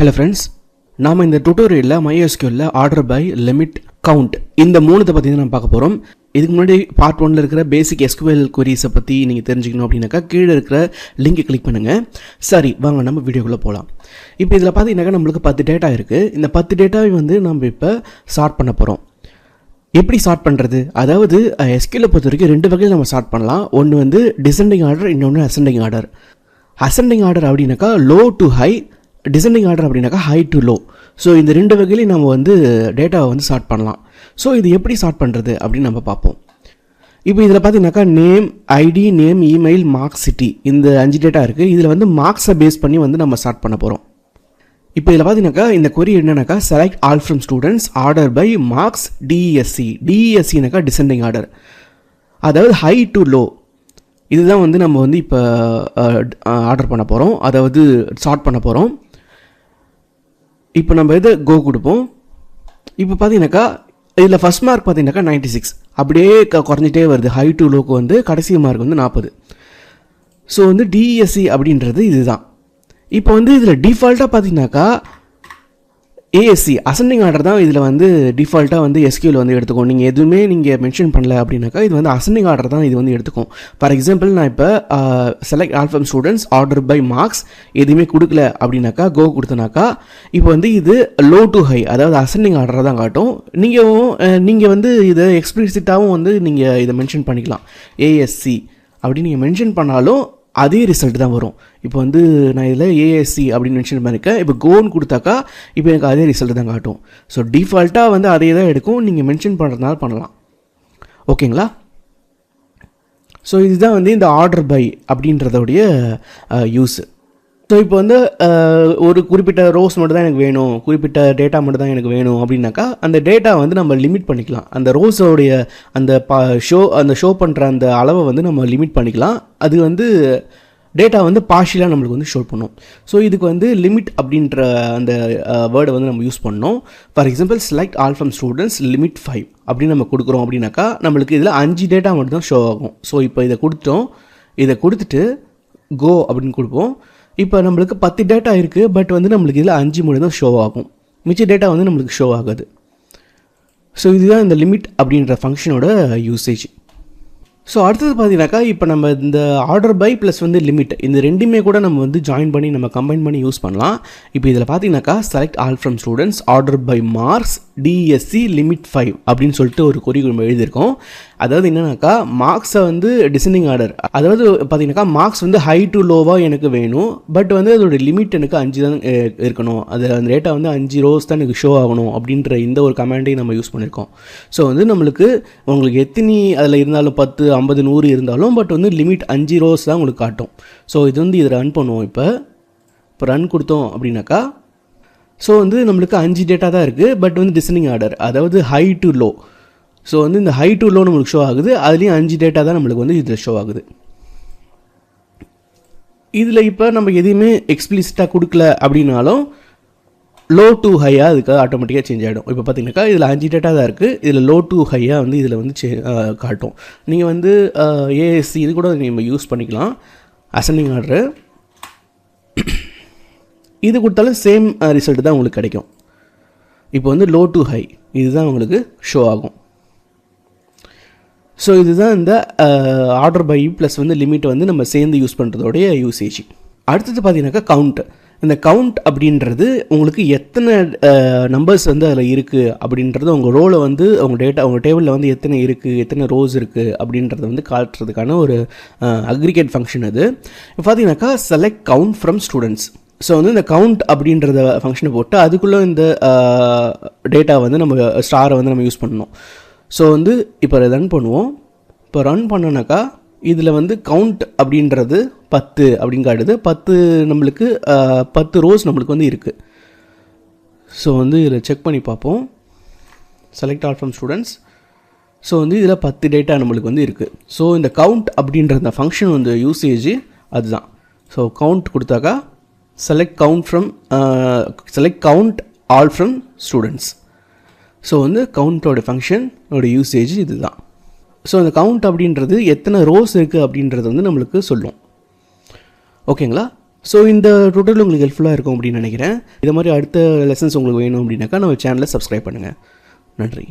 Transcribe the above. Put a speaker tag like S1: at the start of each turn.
S1: Hello friends, நாம் இந்த டுட்டோரியலில் MySQL order by, limit, count இந்த மூணுத்தை பற்றி தான் நம்ம பார்க்க போகிறோம். இதுக்கு முன்னாடி பார்ட் 1ல் இருக்கிற பேசிக் SQL queries பற்றி நீங்கள் தெரிஞ்சுக்கணும் அப்படின்னாக்கா கீழே இருக்கிற லிங்கை கிளிக் பண்ணுங்கள். சரி, வாங்க நம்ம வீடியோக்குள்ளே போகலாம். இப்போ இதில் பார்த்தீங்கன்னாக்கா நம்மளுக்கு 10 டேட்டா இருக்குது. இந்த 10 டேட்டாவை நம்ம இப்போ சார்ட் பண்ண போகிறோம். எப்படி சார்ட் பண்ணுறது? அதாவது SQL பொறுத்த வரைக்கும் 2 வகையில் நம்ம சார்ட் பண்ணலாம். ஒன்று டிசெண்டிங் ஆர்டர், இன்னொன்று அசெண்டிங் ஆர்டர். அசெண்டிங் ஆர்டர் அப்படின்னாக்கா low to high, descending order அப்படின்னாக்கா ஹை டு லோ. ஸோ இந்த 2 வகையிலையும் நம்ம டேட்டாவை சார்ட் பண்ணலாம். ஸோ இது எப்படி சார்ட் பண்ணுறது அப்படின்னு நம்ம பார்ப்போம். இப்போ இதில் பார்த்தீங்கன்னாக்கா name, ID, name, email, marks, city, இந்த 5 டேட்டா இருக்குது. இதில் மார்க்ஸை பேஸ் பண்ணி நம்ம சார்ட் பண்ண போகிறோம். இப்போ இதில் பார்த்தீங்கன்னாக்கா இந்த கொரி என்னன்னாக்கா select all from students order by marks DSC. டிஎஸ்சினாக்கா டிசெண்டிங் ஆர்டர், அதாவது ஹை டு லோ. இதுதான் நம்ம இப்போ ஆர்டர் பண்ண போகிறோம், அதாவது சார்ட் பண்ண போகிறோம். இப்போ நம்ம கோ கொடுப்போம். இப்போ பார்த்தீங்கன்னாக்கா இதில் ஃபஸ்ட் மார்க் பார்த்தீங்கன்னாக்கா 96, அப்படியே குறைஞ்சிட்டே வருது. ஹை டு லோக்கு கடைசி மார்க் 40. ஸோ டிஎஸ்சி அப்படின்றது இதுதான். இப்போ இதில் டிஃபால்ட்டாக பார்த்தீங்கன்னாக்கா ஏஎஸ்சி அசெண்டிங் ஆர்டர் தான் இதில் டிஃபால்ட்டாக SQL எடுத்துக்கும். நீங்கள் எதுவுமே மென்ஷன் பண்ணல அப்படின்னாக்கா இது அசெண்டிங் ஆர்டர் தான் இது எடுத்துக்கும். ஃபார் எக்ஸாம்பிள் நான் இப்போ select all from students order by marks எதுவுமே கொடுக்கல அப்படின்னாக்கா கோ கொடுத்தனாக்கா இப்போ இது லோ டு ஹை, அதாவது அசெண்டிங் ஆர்டரை தான் காட்டும். நீங்கள் இதை எக்ஸ்பிளிசிட்டாகவும் நீங்கள் இதை மென்ஷன் பண்ணிக்கலாம். ஏஎஸ்சி அப்படின்னு நீங்கள் மென்ஷன் பண்ணாலும் அதே ரிசல்ட் தான் வரும். இப்போ நான் இதில் ஏஎஸ்சி அப்படின்னு மென்ஷன் பண்ணியிருக்கேன். இப்போ கோன்னு கொடுத்தாக்கா இப்போ எனக்கு அதே ரிசல்ட் தான் காட்டும். ஸோ டிஃபால்ட்டாக அதே தான் எடுக்கும். நீங்கள் மென்ஷன் பண்ணுறதுனால பண்ணலாம். ஓகேங்களா? ஸோ இதுதான் இந்த ஆர்டர் பை அப்படின்றதோடைய யூஸ். ஸோ இப்போ ஒரு குறிப்பிட்ட ரோஸ் மட்டும் தான் எனக்கு வேணும், குறிப்பிட்ட டேட்டா மட்டும் தான் எனக்கு வேணும் அப்படின்னாக்கா அந்த டேட்டா நம்ம லிமிட் பண்ணிக்கலாம். அந்த ரோஸோடைய அந்த ஷோ பண்ணுற அந்த அளவை நம்ம லிமிட் பண்ணிக்கலாம். அது டேட்டா பார்ஷியலாக நம்மளுக்கு ஷோ பண்ணும். ஸோ இதுக்கு லிமிட் அப்படின்ற அந்த வேர்டை நம்ம யூஸ் பண்ணோம். For example select all from students limit 5 அப்படின்னு நம்ம கொடுக்குறோம் அப்படின்னாக்கா நம்மளுக்கு இதில் 5 டேட்டா மட்டும் தான் ஷோ ஆகும். ஸோ இப்போ இதை கொடுத்துட்டோம். இதை கொடுத்துட்டு கோ அப்படின்னு கொடுப்போம். இப்போ நம்மளுக்கு 10 டேட்டா இருக்குது. பட் நம்மளுக்கு இதில் 5 மட்டும் தான் ஷோ ஆகும். மிச்ச டேட்டா நம்மளுக்கு ஷோ ஆகாது. ஸோ இதுதான் இந்த லிமிட் அப்படின்ற ஃபங்க்ஷனோட யூசேஜ். ஸோ அடுத்தது பார்த்தீங்கன்னாக்கா இப்போ நம்ம இந்த ஆர்டர் பை ப்ளஸ் லிமிட் இந்த ரெண்டுமே கூட நம்ம ஜாயின் பண்ணி நம்ம கம்பைன் பண்ணி யூஸ் பண்ணலாம். இப்போ இதில் பார்த்தீங்கன்னாக்கா select all from students order by marks D S C limit 5 அப்படின்னு சொல்லிட்டு ஒரு கொரி நம்ம எழுதியிருக்கோம். அதாவது என்னன்னாக்கா மார்க்ஸை டிசெண்டிங் ஆர்டர், அதாவது பார்த்தீங்கன்னாக்கா மார்க்ஸ் ஹை டு லோவாக எனக்கு வேணும். பட் அதோட லிமிட் எனக்கு 5 தான் இருக்கணும். அது அந்த டேட்டா 5 ரோஸ் தான் எனக்கு ஷோ ஆகணும் அப்படின்ற இந்த ஒரு கமாண்டையும் நம்ம யூஸ் பண்ணியிருக்கோம். ஸோ நம்மளுக்கு உங்களுக்கு எத்தனை அதில் இருந்தாலும் 10, 50, 100 இருந்தாலும் பட் லிமிட் 5 ரோஸ் தான் உங்களுக்கு காட்டும். ஸோ இது இதை ரன் பண்ணுவோம். இப்போ ரன் கொடுத்தோம் அப்படின்னாக்கா ஸோ நம்மளுக்கு 5 டேட்டா தான் இருக்குது. பட் டிசெண்டிங் ஆர்டர், அதாவது ஹை டு லோ. ஸோ இந்த ஹை டு லோ நம்மளுக்கு ஷோ ஆகுது. அதுலேயும் 5 டேட்டா தான் நம்மளுக்கு இதில் ஷோ ஆகுது. இதில் இப்போ நம்ம எதையுமே எக்ஸ்பிளிசிட்டாக கொடுக்கல அப்படின்னாலும் லோ டு ஹையாக அதுக்கு ஆட்டோமேட்டிக்காக சேஞ்ச் ஆகிடும். இப்போ பார்த்தீங்கன்னாக்கா இதில் 5 டேட்டா தான் இருக்குது. இதில் லோ டு ஹையாக இதில் காட்டும். நீங்கள் ஏஎஸ்சி இது கூட நம்ம யூஸ் பண்ணிக்கலாம். அசெண்டிங் ஆர்டரு இது கொடுத்தாலும் சேம் ரிசல்ட் தான் உங்களுக்கு கிடைக்கும். இப்போ லோ டு ஹை இதுதான் உங்களுக்கு ஷோ ஆகும். ஸோ இதுதான் இந்த ஆர்டர் பை ப்ளஸ் லிமிட் நம்ம சேர்ந்து யூஸ் பண்ணுறதோடைய யூசேஜ். அடுத்தது பார்த்தீங்கன்னாக்கா கவுண்ட். இந்த கவுண்ட் அப்படின்றது உங்களுக்கு எத்தனை நம்பர்ஸ் அதில் இருக்குது அப்படின்றது உங்கள் ரோலை உங்கள் டேட்டா உங்கள் டேபிளில் எத்தனை இருக்குது, எத்தனை ரோஸ் இருக்குது அப்படின்றத காட்டுறதுக்கான ஒரு அக்ரிகேட் ஃபங்க்ஷன். அது பார்த்தீங்கன்னாக்கா select count from students. So இந்த கவுண்ட் அப்படின்றத ஃபங்க்ஷனை போட்டு அதுக்குள்ளே இந்த டேட்டா நம்ம ஸ்டாரை நம்ம யூஸ் பண்ணணும். ஸோ இப்போ ரன் பண்ணுவோம். இப்போ ரன் பண்ணோன்னாக்கா இதில் கவுண்ட் அப்படின்றது 10 அப்படின்னு காட்டுது. 10 நம்மளுக்கு 10 ரோஸ் நம்மளுக்கு இருக்குது. ஸோ இதில் செக் பண்ணி பார்ப்போம். Select all from students. So இதில் 10 டேட்டா நம்மளுக்கு இருக்குது. ஸோ இந்த கவுண்ட் அப்படின்ற அந்த ஃபங்க்ஷன் யூசேஜ் அதுதான். ஸோ கவுண்ட் கொடுத்தாக்கா select count all from students. So கவுண்டோட ஃபங்க்ஷனோட யூசேஜ் இதுதான். ஸோ இந்த கவுண்ட் அப்படின்றது எத்தனை ரோஸ் இருக்குது அப்படின்றது நம்மளுக்கு சொல்லும். ஓகேங்களா? ஸோ இந்த டுட்டோரியல் உங்களுக்கு ஹெல்ப்ஃபுல்லாக இருக்கும் அப்படின்னு நினைக்கிறேன். இது மாதிரி அடுத்த லெசன்ஸ் உங்களுக்கு வேணும் அப்படின்னாக்கா நம்ம சேனலை சப்ஸ்கிரைப் பண்ணுங்கள். நன்றி.